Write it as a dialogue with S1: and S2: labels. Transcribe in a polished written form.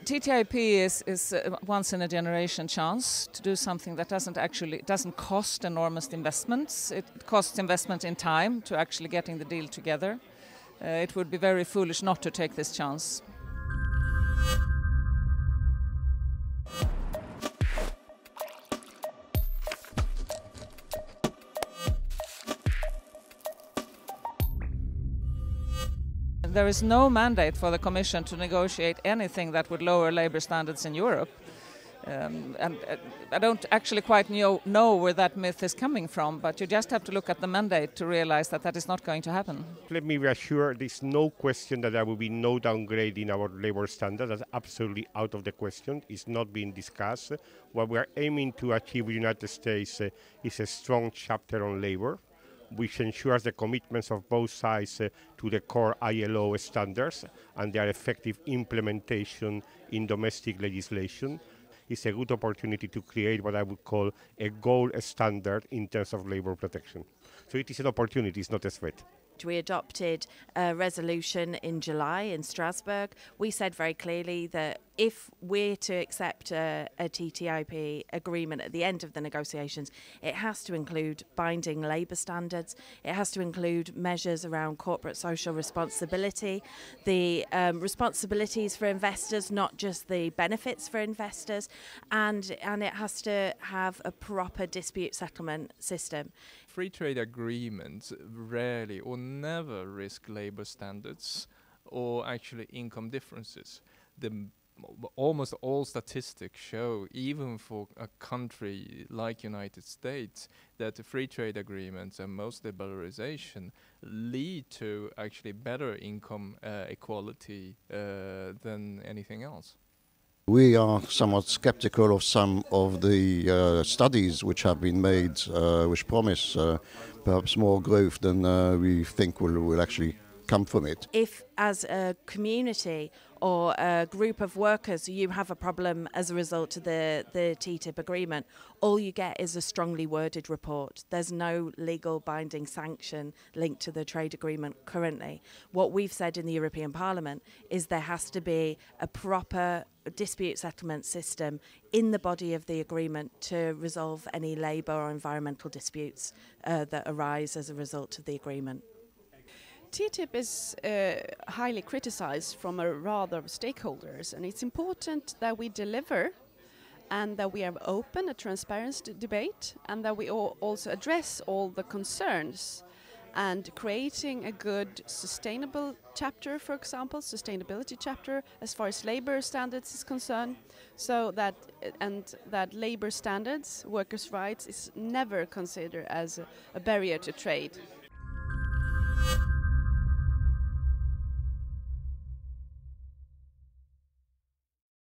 S1: TTIP is a once-in-a-generation chance to do something that doesn't cost enormous investments. It costs investment in time to actually getting the deal together. It would be very foolish not to take this chance. There is no mandate for the Commission to negotiate anything that would lower labour standards in Europe. And I don't actually quite know where that myth is coming from, but you just have to look at the mandate to realize that that is not going to happen.
S2: Let me reassure, there's no question that there will be no downgrade in our labour standards. That's absolutely out of the question. It's not being discussed. What we are aiming to achieve in the United States is a strong chapter on labour, which ensures the commitments of both sides to the core ILO standards and their effective implementation in domestic legislation. It's a good opportunity to create what I would call a gold standard in terms of labour protection. So it is an opportunity, it's not a threat.
S3: We adopted a resolution in July in Strasbourg. We said very clearly that if we're to accept a TTIP agreement at the end of the negotiations, it has to include binding labour standards. It has to include measures around corporate social responsibility, the responsibilities for investors, not just the benefits for investors, and it has to have a proper dispute settlement system.
S4: Free trade agreements rarely or never risk labour standards or actually income differences. Almost all statistics show, even for a country like United States, that the free trade agreements and most liberalization lead to actually better income equality than anything else.
S5: We are somewhat skeptical of some of the studies which have been made, which promise perhaps more growth than we think will actually come from it.
S3: If as a community or a group of workers you have a problem as a result of the TTIP agreement, all you get is a strongly worded report. There's no legal binding sanction linked to the trade agreement currently. What we've said in the European Parliament is there has to be a proper dispute settlement system in the body of the agreement to resolve any labour or environmental disputes that arise as a result of the agreement.
S6: TTIP is highly criticized from a rather of stakeholders, and it's important that we deliver and that we have open a transparent debate and that we also address all the concerns, and creating a good sustainable chapter, for example, sustainability chapter as far as labor standards is concerned, so that labor standards, workers' rights is never considered as a barrier to trade.